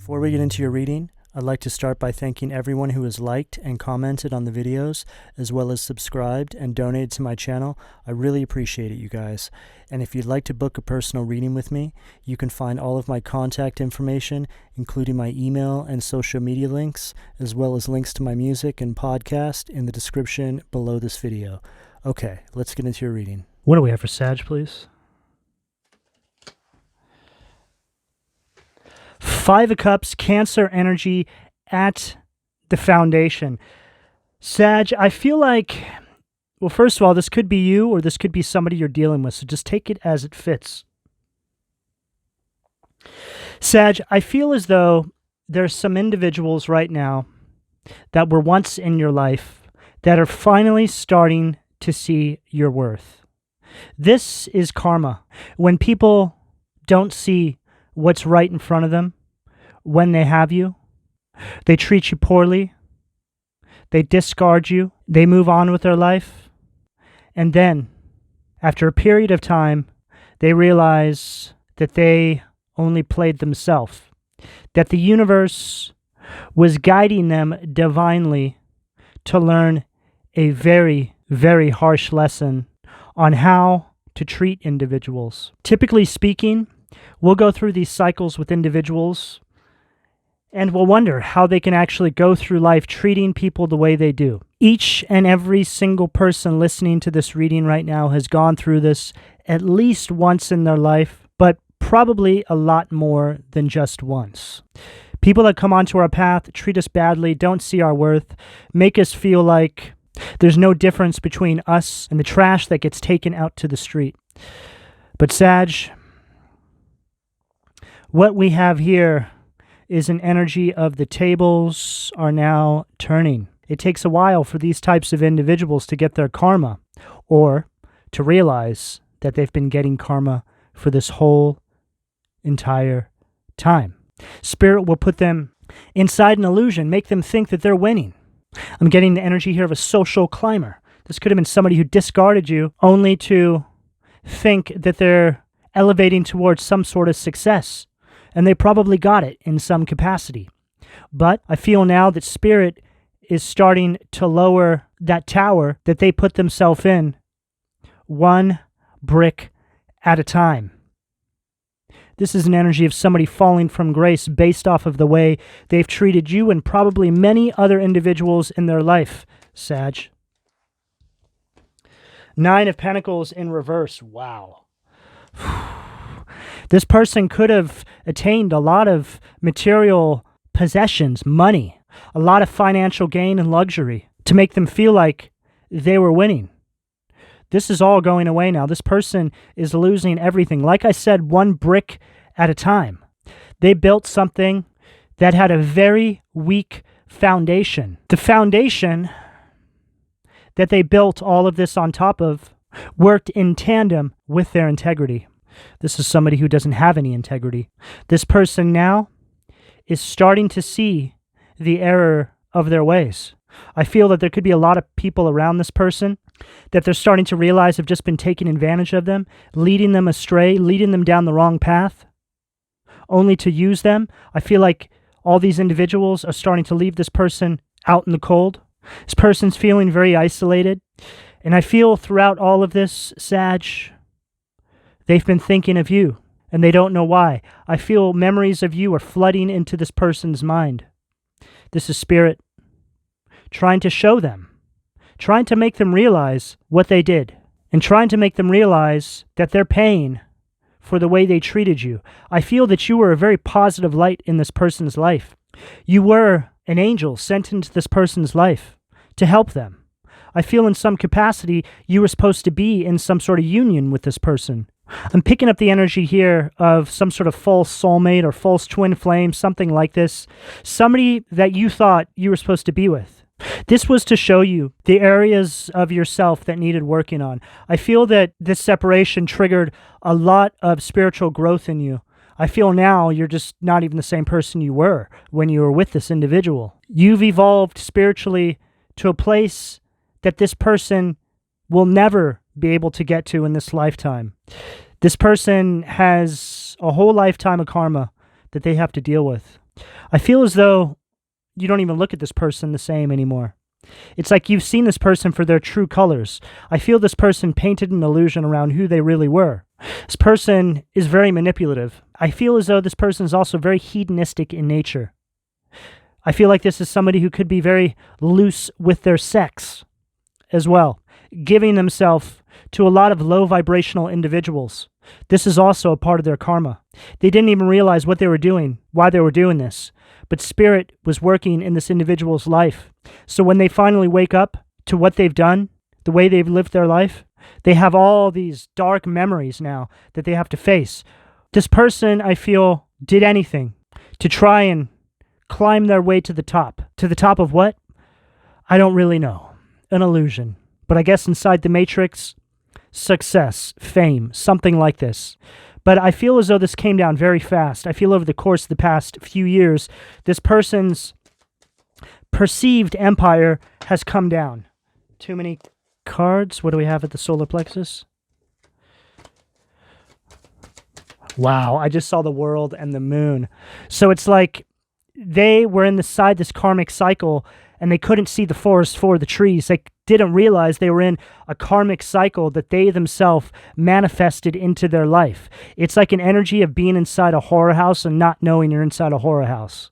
Before we get into your reading, I'd like to start by thanking everyone who has liked and commented on the videos, as well as subscribed and donated to my channel. I really appreciate it, you guys. And if you'd like to book a personal reading with me, you can find all of my contact information, including my email and social media links, as well as links to my music and podcast in the description below this video. Okay, let's get into your reading. What do we have for Sag, please? Five of Cups, Cancer energy at the foundation. Sag, I feel like, well, first of all, this could be you or this could be somebody you're dealing with, so just take it as it fits. Sag, I feel as though there's some individuals right now that were once in your life that are finally starting to see your worth. This is karma. When people don't see what's right in front of them when they have you, they treat you poorly, they discard you, they move on with their life, and then, after a period of time, they realize that they only played themselves, that the universe was guiding them divinely to learn a very, very harsh lesson on how to treat individuals. Typically speaking, we'll go through these cycles with individuals and we'll wonder how they can actually go through life treating people the way they do. Each and every single person listening to this reading right now has gone through this at least once in their life, but probably a lot more than just once. People that come onto our path, treat us badly, don't see our worth, make us feel like there's no difference between us and the trash that gets taken out to the street. But Sag, what we have here is an energy of the tables are now turning. It takes a while for these types of individuals to get their karma or to realize that they've been getting karma for this whole entire time. Spirit will put them inside an illusion, make them think that they're winning. I'm getting the energy here of a social climber. This could have been somebody who discarded you only to think that they're elevating towards some sort of success. And they probably got it in some capacity. But I feel now that Spirit is starting to lower that tower that they put themselves in one brick at a time. This is an energy of somebody falling from grace based off of the way they've treated you and probably many other individuals in their life, Sag. Nine of Pentacles in reverse. Wow. This person could have attained a lot of material possessions, money, a lot of financial gain and luxury to make them feel like they were winning. This is all going away now. This person is losing everything. Like I said, one brick at a time. They built something that had a very weak foundation. The foundation that they built all of this on top of worked in tandem with their integrity. This is somebody who doesn't have any integrity. This person now is starting to see the error of their ways. I feel that there could be a lot of people around this person that they're starting to realize have just been taking advantage of them, leading them astray, leading them down the wrong path, only to use them. I feel like all these individuals are starting to leave this person out in the cold. This person's feeling very isolated. And I feel throughout all of this, Sag, they've been thinking of you, and they don't know why. I feel memories of you are flooding into this person's mind. This is Spirit trying to show them, trying to make them realize what they did, and trying to make them realize that they're paying for the way they treated you. I feel that you were a very positive light in this person's life. You were an angel sent into this person's life to help them. I feel in some capacity you were supposed to be in some sort of union with this person. I'm picking up the energy here of some sort of false soulmate or false twin flame, something like this. Somebody that you thought you were supposed to be with. This was to show you the areas of yourself that needed working on. I feel that this separation triggered a lot of spiritual growth in you. I feel now you're just not even the same person you were when you were with this individual. You've evolved spiritually to a place that this person will never be able to get to in this lifetime. This person has a whole lifetime of karma that they have to deal with. I feel as though you don't even look at this person the same anymore. It's like you've seen this person for their true colors. I feel this person painted an illusion around who they really were. This person is very manipulative. I feel as though this person is also very hedonistic in nature. I feel like this is somebody who could be very loose with their sex as well, giving themselves to a lot of low vibrational individuals. This is also a part of their karma. They didn't even realize what they were doing, why they were doing this, but spirit was working in this individual's life. So when they finally wake up to what they've done, the way they've lived their life, they have all these dark memories now that they have to face. This person, I feel, did anything to try and climb their way to the top. To the top of what? I don't really know. An illusion. But I guess inside the matrix, success, fame, something like this. But I feel as though this came down very fast. I feel over the course of the past few years, this person's perceived empire has come down. Too many cards. What do we have at the solar plexus? Wow, I just saw the world and the moon. So it's like they were inside this karmic cycle and they couldn't see the forest for the trees. They didn't realize they were in a karmic cycle that they themselves manifested into their life. It's like an energy of being inside a horror house and not knowing you're inside a horror house.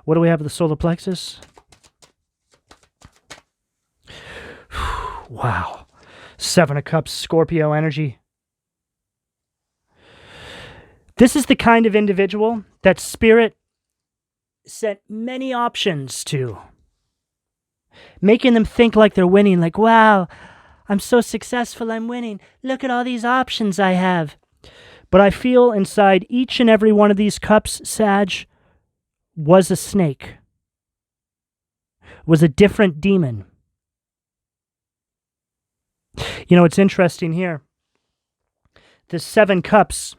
What do we have at the solar plexus? Wow. 7 of Cups, Scorpio energy. This is the kind of individual that Spirit sent many options to, making them think like they're winning, like, wow, I'm so successful, I'm winning. Look at all these options I have. But I feel inside each and every one of these cups, Sag, was a snake, was a different demon. You know, it's interesting here. The 7 cups,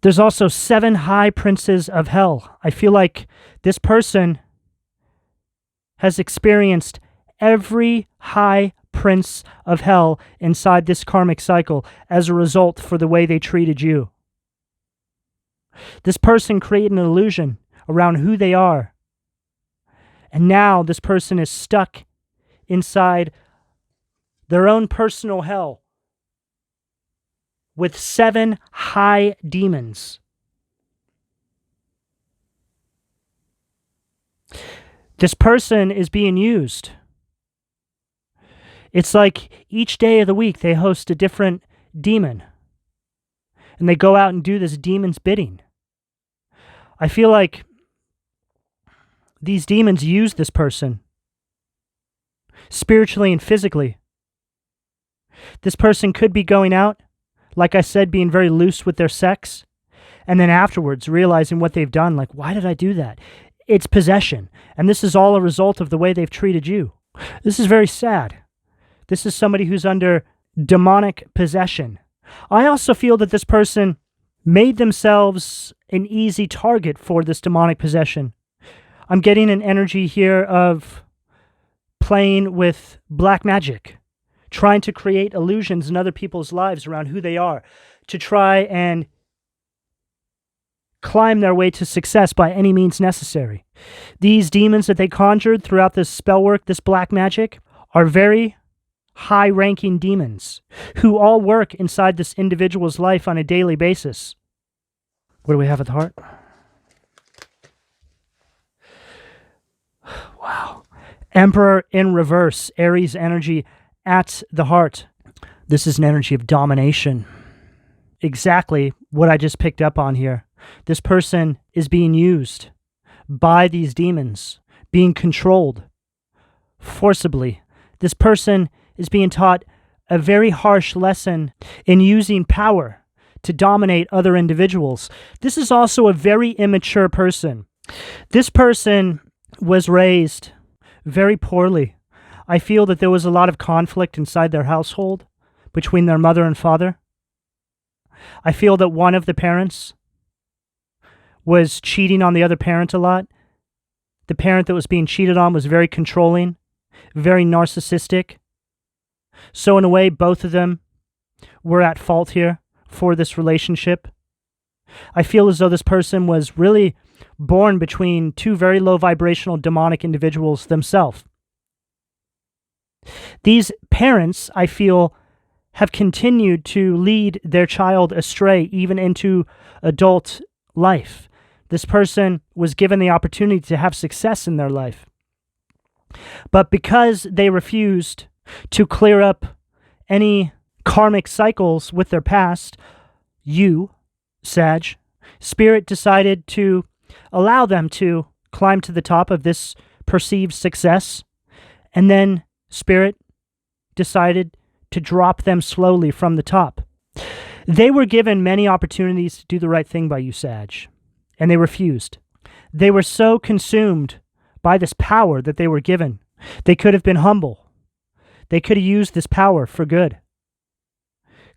there's also 7 high princes of hell. I feel like this person has experienced every high prince of hell inside this karmic cycle as a result for the way they treated you. This person created an illusion around who they are. And now this person is stuck inside their own personal hell with 7 high demons. This person is being used. It's like each day of the week they host a different demon. And they go out and do this demon's bidding. I feel like these demons use this person spiritually and physically. This person could be going out, like I said, being very loose with their sex, and then afterwards realizing what they've done, like, why did I do that? It's possession, and this is all a result of the way they've treated you. This is very sad. This is somebody who's under demonic possession. I also feel that this person made themselves an easy target for this demonic possession. I'm getting an energy here of playing with black magic, trying to create illusions in other people's lives around who they are, to try and climb their way to success by any means necessary. These demons that they conjured throughout this spell work, this black magic, are very high-ranking demons who all work inside this individual's life on a daily basis. What do we have at the heart? Wow. Emperor in reverse, Aries energy at the heart. This is an energy of domination. Exactly what I just picked up on here. This person is being used by these demons, being controlled forcibly. This person is being taught a very harsh lesson in using power to dominate other individuals. This is also a very immature person. This person was raised very poorly. I feel that there was a lot of conflict inside their household between their mother and father. I feel that one of the parents was cheating on the other parent a lot. The parent that was being cheated on was very controlling, very narcissistic. So in a way, both of them were at fault here for this relationship. I feel as though this person was really born between two very low vibrational demonic individuals themselves. These parents, I feel, have continued to lead their child astray even into adult life. This person was given the opportunity to have success in their life. But because they refused to clear up any karmic cycles with their past, you, Sag, Spirit decided to allow them to climb to the top of this perceived success, and then Spirit decided to drop them slowly from the top. They were given many opportunities to do the right thing by you, Sag, and they refused. They were so consumed by this power that they were given. They could have been humble. They could have used this power for good.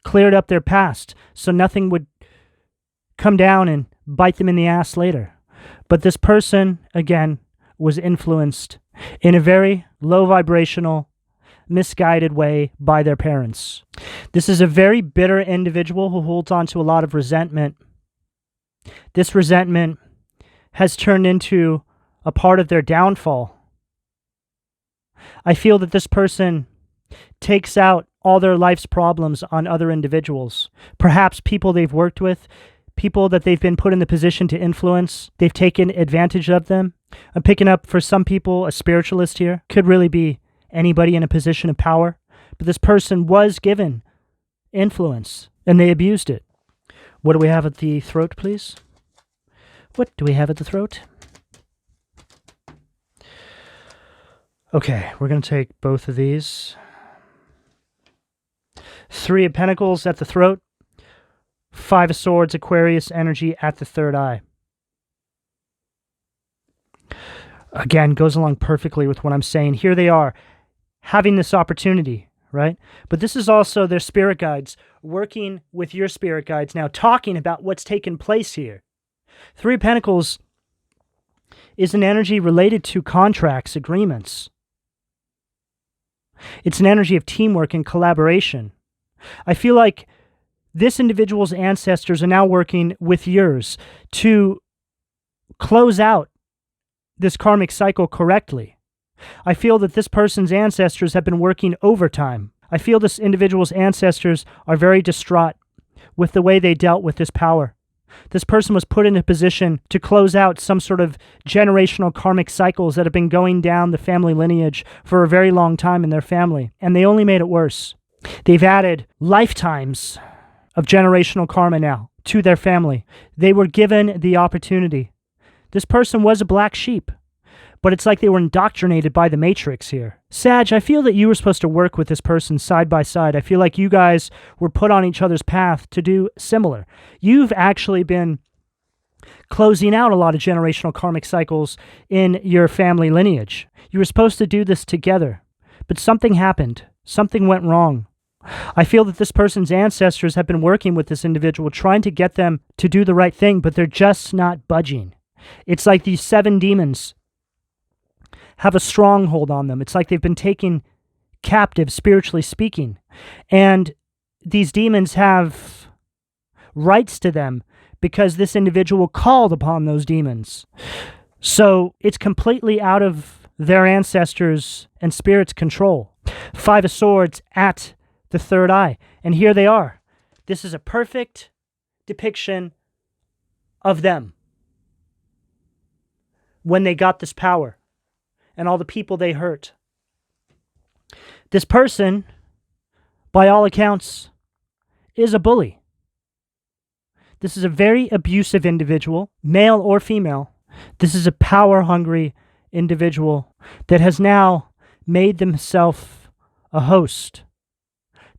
Cleared up their past so nothing would come down and bite them in the ass later. But this person, again, was influenced in a very low vibrational, misguided way by their parents. This is a very bitter individual who holds on to a lot of resentment. This resentment has turned into a part of their downfall. I feel that this person takes out all their life's problems on other individuals, perhaps people they've worked with, people that they've been put in the position to influence. They've taken advantage of them. I'm picking up, for some people, a spiritualist here. Could really be anybody in a position of power. But this person was given influence, and they abused it. What do we have at the throat, please? What do we have at the throat? Okay, we're going to take both of these. 3 of Pentacles at the throat. 5 of Swords, Aquarius energy at the third eye. Again, goes along perfectly with what I'm saying. Here they are, having this opportunity, right? But this is also their spirit guides, working with your spirit guides now, talking about what's taken place here. 3 of Pentacles is an energy related to contracts, agreements. It's an energy of teamwork and collaboration. I feel like this individual's ancestors are now working with yours to close out this karmic cycle correctly. I feel that this person's ancestors have been working overtime. I feel this individual's ancestors are very distraught with the way they dealt with this power. This person was put in a position to close out some sort of generational karmic cycles that have been going down the family lineage for a very long time in their family, and they only made it worse. They've added lifetimes of generational karma now to their family. They were given the opportunity. This person was a black sheep, but it's like they were indoctrinated by the Matrix here. Sag, I feel that you were supposed to work with this person side by side. I feel like you guys were put on each other's path to do similar. You've actually been closing out a lot of generational karmic cycles in your family lineage. You were supposed to do this together, but something happened. Something went wrong. I feel that this person's ancestors have been working with this individual, trying to get them to do the right thing, but they're just not budging. It's like these 7 demons have a stronghold on them. It's like they've been taken captive, spiritually speaking. And these demons have rights to them because this individual called upon those demons. So it's completely out of their ancestors' and spirits' control. 5 of Swords at the third eye. And here they are. This is a perfect depiction of them when they got this power and all the people they hurt. This person, by all accounts, is a bully. This is a very abusive individual, male or female. This is a power-hungry individual that has now made themselves a host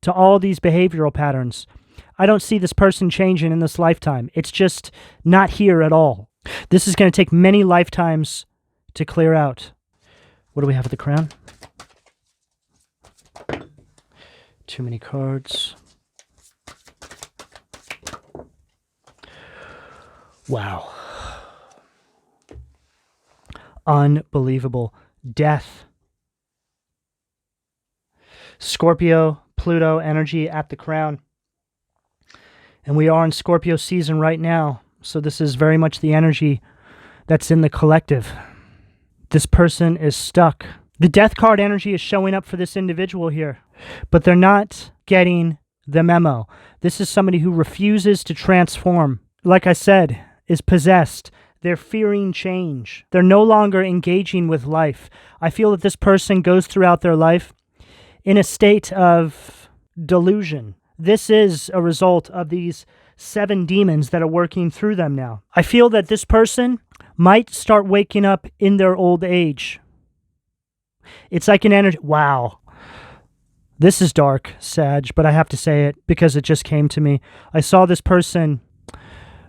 to all these behavioral patterns. I don't see this person changing in this lifetime. It's just not here at all. This is going to take many lifetimes to clear out. What do we have at the crown? Too many cards. Wow. Unbelievable. Death. Scorpio, Pluto energy at the crown. And we are in Scorpio season right now, so this is very much the energy that's in the collective. This person is stuck. The death card energy is showing up for this individual here, but they're not getting the memo. This is somebody who refuses to transform. Like I said, is possessed. They're fearing change. They're no longer engaging with life. I feel that this person goes throughout their life in a state of delusion. This is a result of these 7 demons that are working through them now. I feel that this person might start waking up in their old age. It's like an energy. Wow. This is dark, Sag, but I have to say it because it just came to me. I saw this person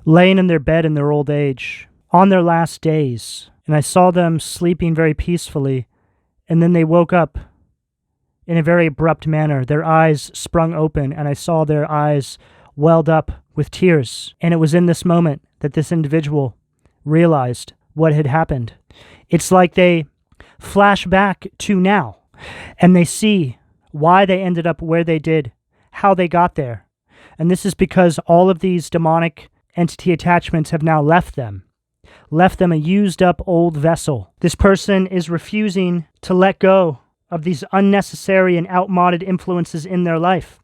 laying in their bed in their old age on their last days, and I saw them sleeping very peacefully, and then they woke up in a very abrupt manner. Their eyes sprung open, and I saw their eyes welled up with tears. And it was in this moment that this individual realized what had happened. It's like they flash back to now, and they see why they ended up where they did, how they got there. And this is because all of these demonic entity attachments have now left them a used up old vessel. This person is refusing to let go of these unnecessary and outmoded influences in their life.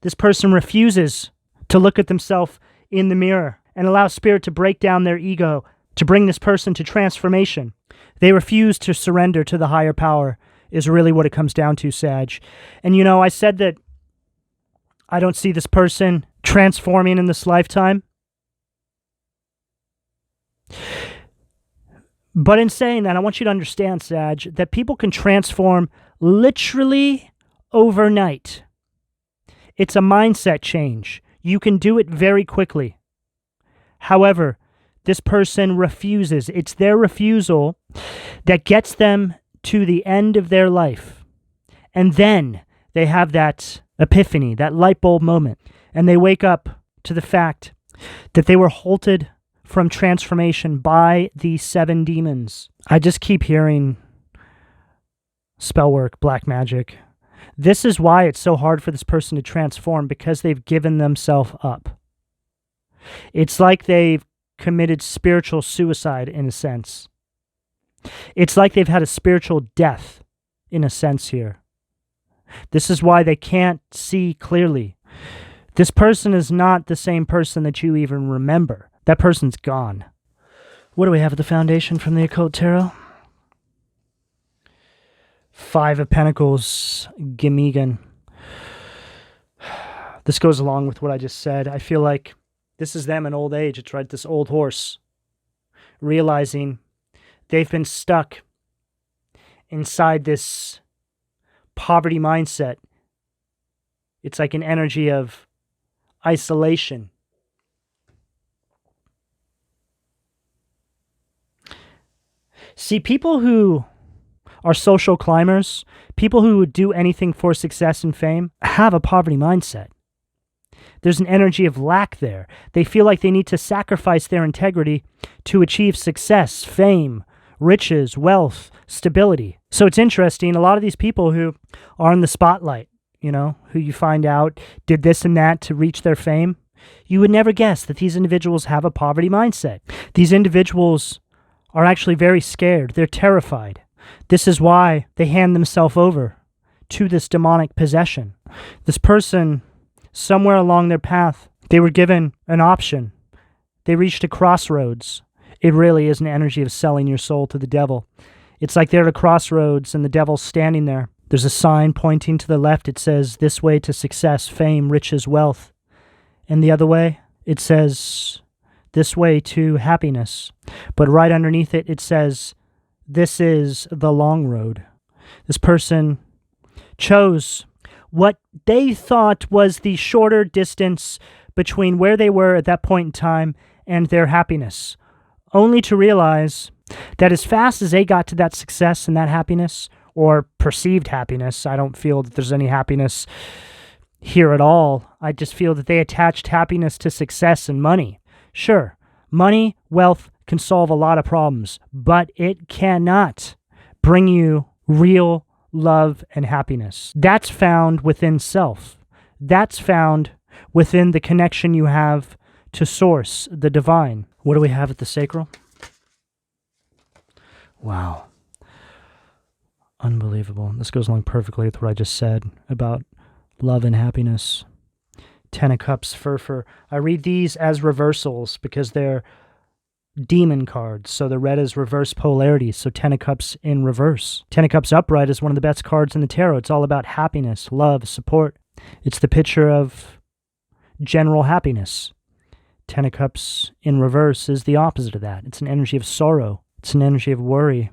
This person refuses to look at themselves in the mirror and allow spirit to break down their ego to bring this person to transformation. They refuse to surrender to the higher power is really what it comes down to, Sag. And you know, I said that I don't see this person transforming in this lifetime. But in saying that, I want you to understand, Sag, that people can transform literally overnight. It's a mindset change. You can do it very quickly. However, this person refuses. It's their refusal that gets them to the end of their life. And then they have that epiphany, that light bulb moment, and they wake up to the fact that they were halted from transformation by these 7 demons. I just keep hearing spell work, black magic. This is why it's so hard for this person to transform, because they've given themselves up. It's like they've committed spiritual suicide in a sense. It's like they've had a spiritual death in a sense here. This is why they can't see clearly. This person is not the same person that you even remember. That person's gone. What do we have at the foundation from the Occult Tarot? 5 of Pentacles, Gemigan. This goes along with what I just said. I feel like this is them in old age. It's right, this old horse, realizing they've been stuck inside this poverty mindset. It's like an energy of isolation. See, people who are social climbers, people who would do anything for success and fame, have a poverty mindset. There's an energy of lack there. They feel like they need to sacrifice their integrity to achieve success, fame, riches, wealth, stability. So it's interesting, a lot of these people who are in the spotlight, you know, who you find out did this and that to reach their fame, you would never guess that these individuals have a poverty mindset. These individuals are actually very scared. They're terrified. This is why they hand themselves over to this demonic possession. This person, somewhere along their path, they were given an option. They reached a crossroads. It really is an energy of selling your soul to the devil. It's like they're at a crossroads and the devil's standing there. There's a sign pointing to the left. It says, "This way to success, fame, riches, wealth." And the other way, it says, "This way to happiness." But right underneath it, it says, "This is the long road." This person chose what they thought was the shorter distance between where they were at that point in time and their happiness, only to realize that as fast as they got to that success and that happiness, or perceived happiness, I don't feel that there's any happiness here at all. I just feel that they attached happiness to success and money. Sure, money, wealth can solve a lot of problems, but it cannot bring you real love and happiness. That's found within self. That's found within the connection you have to Source, the divine. What do we have at the sacral? Wow. Unbelievable. This goes along perfectly with what I just said about love and happiness. Ten of Cups, Fur. I read these as reversals because they're demon cards. So the red is reverse polarity. So Ten of Cups in reverse. Ten of Cups upright is one of the best cards in the tarot. It's all about happiness, love, support. It's the picture of general happiness. Ten of Cups in reverse is the opposite of that. It's an energy of sorrow. It's an energy of worry.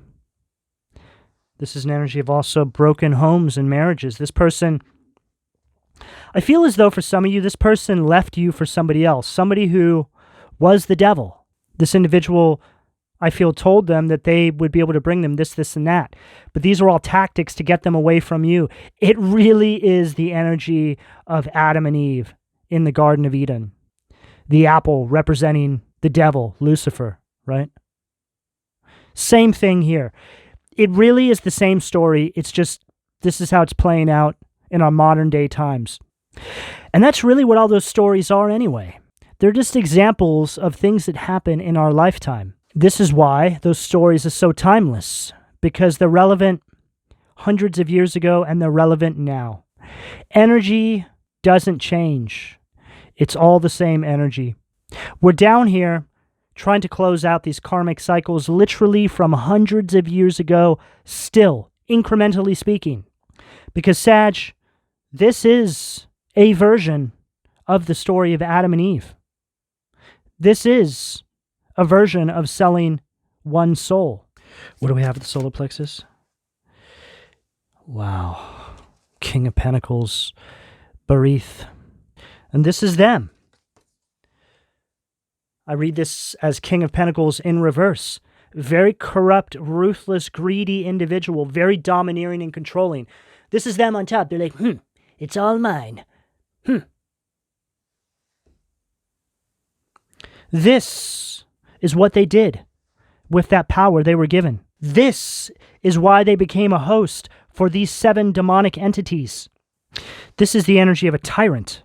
This is an energy of also broken homes and marriages. This person, I feel as though for some of you, this person left you for somebody else, somebody who was the devil. This individual, I feel, told them that they would be able to bring them this, and that. But these are all tactics to get them away from you. It really is the energy of Adam and Eve in the Garden of Eden. The apple representing the devil, Lucifer, right? Same thing here. It really is the same story. It's just, this is how it's playing out in our modern day times. And that's really what all those stories are anyway. They're just examples of things that happen in our lifetime. This is why those stories are so timeless, because they're relevant hundreds of years ago and they're relevant now. Energy doesn't change. It's all the same energy. We're down here trying to close out these karmic cycles literally from hundreds of years ago, still, incrementally speaking. Because, Sag, this is a version of the story of Adam and Eve. This is a version of selling one soul. What do we have at the solar plexus? Wow. King of Pentacles, Barith. And this is them. I read this as King of Pentacles in reverse. Very corrupt, ruthless, greedy individual, very domineering and controlling. This is them on top. They're like, it's all mine. This is what they did with that power they were given. This is why they became a host for these 7 demonic entities. This is the energy of a tyrant.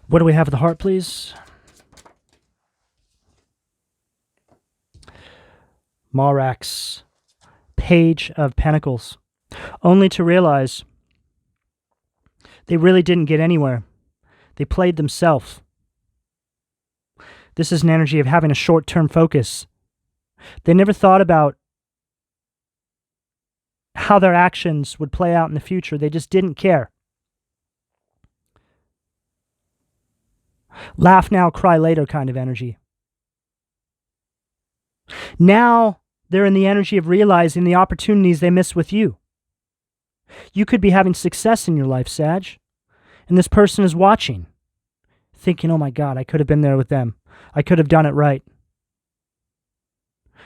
What do we have at the heart, please? Marax, Page of Pentacles. Only to realize they really didn't get anywhere. They played themselves. This is an energy of having a short-term focus. They never thought about how their actions would play out in the future. They just didn't care. Laugh now, cry later kind of energy. Now they're in the energy of realizing the opportunities they missed with you. You could be having success in your life, Sag, and this person is watching, thinking, oh my God, I could have been there with them. I could have done it right.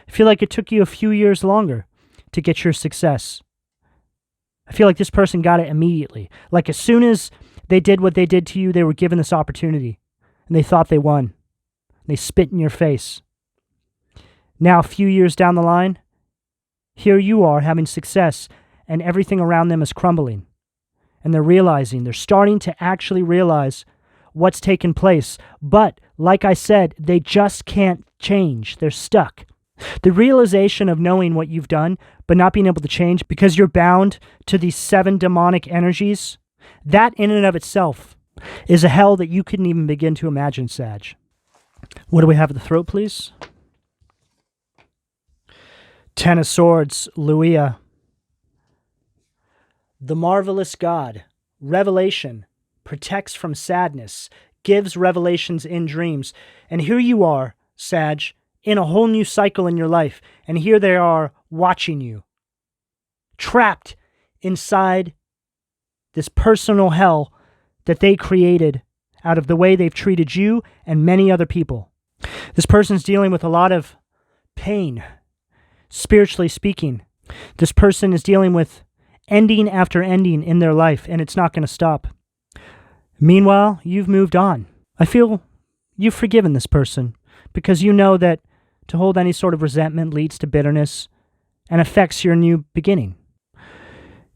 I feel like it took you a few years longer to get your success. I feel like this person got it immediately. Like as soon as they did what they did to you, they were given this opportunity, and they thought they won. They spit in your face. Now, a few years down the line, here you are having success, and everything around them is crumbling. And they're starting to actually realize what's taken place. But, like I said, they just can't change. They're stuck. The realization of knowing what you've done, but not being able to change because you're bound to these 7 demonic energies, that in and of itself is a hell that you couldn't even begin to imagine, Sag. What do we have at the throat, please? 10 of Swords, Luia. The marvelous God, revelation, protects from sadness, gives revelations in dreams. And here you are, Sag, in a whole new cycle in your life. And here they are watching you, trapped inside this personal hell that they created out of the way they've treated you and many other people. This person's dealing with a lot of pain, spiritually speaking. This person is dealing with ending after ending in their life, and it's not going to stop. Meanwhile, you've moved on. I feel you've forgiven this person because you know that to hold any sort of resentment leads to bitterness and affects your new beginning.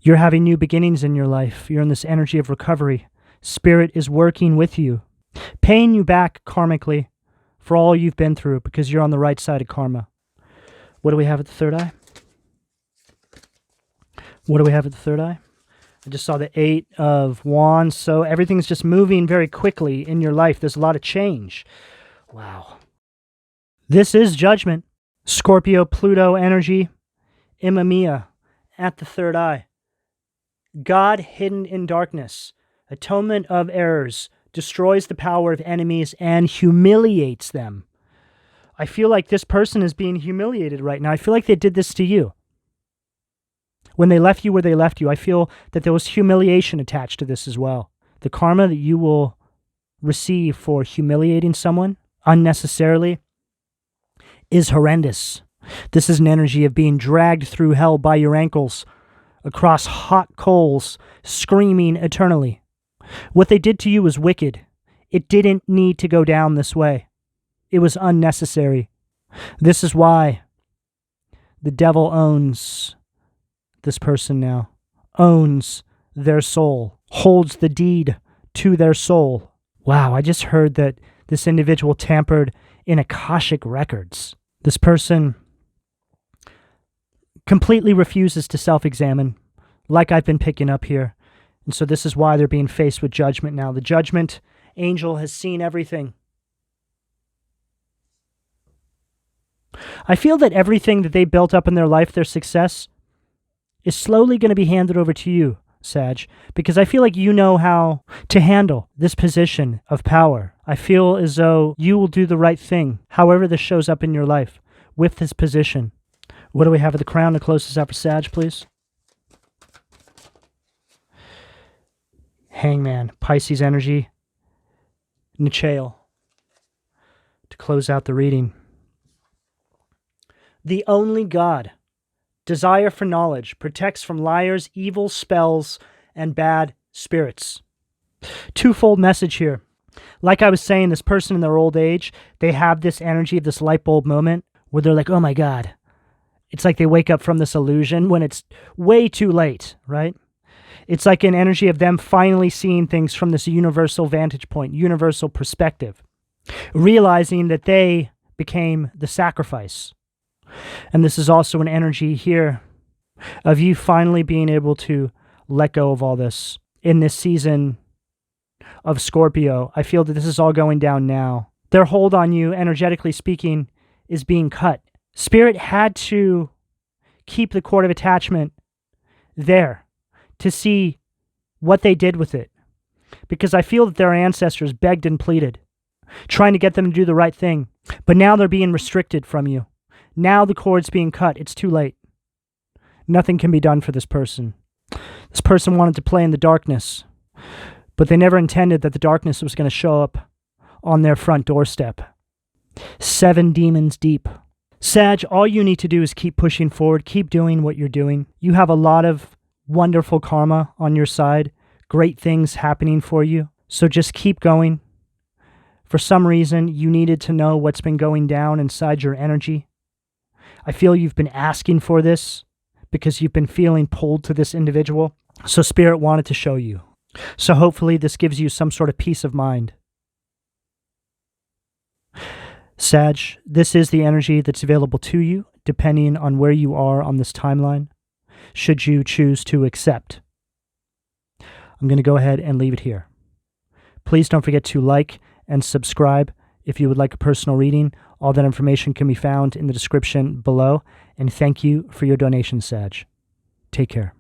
You're having new beginnings in your life. You're in this energy of recovery. Spirit is working with you, paying you back karmically for all you've been through because you're on the right side of karma. What do we have at the third eye? What do we have at the third eye? I just saw the 8 of Wands, so everything's just moving very quickly in your life. There's a lot of change. Wow. This is judgment. Scorpio, Pluto energy, Imamia at the third eye. God hidden in darkness. Atonement of errors. Destroys the power of enemies and humiliates them. I feel like this person is being humiliated right now. I feel like they did this to you. When they left you where they left you, I feel that there was humiliation attached to this as well. The karma that you will receive for humiliating someone unnecessarily is horrendous. This is an energy of being dragged through hell by your ankles, across hot coals, screaming eternally. What they did to you was wicked. It didn't need to go down this way. It was unnecessary. This is why the devil owns this person now, owns their soul, holds the deed to their soul. Wow, I just heard that this individual tampered in Akashic records. This person completely refuses to self-examine, like I've been picking up here. And so this is why they're being faced with judgment now. The judgment angel has seen everything. I feel that everything that they built up in their life, their success, is slowly going to be handed over to you, Sag, because I feel like you know how to handle this position of power. I feel as though you will do the right thing, however this shows up in your life, with this position. What do we have at the crown to close this out for Sag, please? Hangman, Pisces energy, Nichael, to close out the reading. The only God. Desire for knowledge, protects from liars, evil spells, and bad spirits. Twofold message here. Like I was saying, this person in their old age, they have this energy of this light bulb moment where they're like, oh my God. It's like they wake up from this illusion when it's way too late, right? It's like an energy of them finally seeing things from this universal vantage point, universal perspective, realizing that they became the sacrifice. And this is also an energy here of you finally being able to let go of all this in this season of Scorpio. I feel that this is all going down now. Their hold on you, energetically speaking, is being cut. Spirit had to keep the cord of attachment there to see what they did with it. Because I feel that their ancestors begged and pleaded, trying to get them to do the right thing. But now they're being restricted from you. Now the cord's being cut. It's too late. Nothing can be done for this person. This person wanted to play in the darkness, but they never intended that the darkness was going to show up on their front doorstep. 7 demons deep. Sag, all you need to do is keep pushing forward, keep doing what you're doing. You have a lot of wonderful karma on your side, great things happening for you. So just keep going. For some reason, you needed to know what's been going down inside your energy. I feel you've been asking for this because you've been feeling pulled to this individual. So Spirit wanted to show you. So hopefully this gives you some sort of peace of mind. Sag, this is the energy that's available to you, depending on where you are on this timeline, should you choose to accept. I'm going to go ahead and leave it here. Please don't forget to like and subscribe if you would like a personal reading. All that information can be found in the description below. And thank you for your donation, Sag. Take care.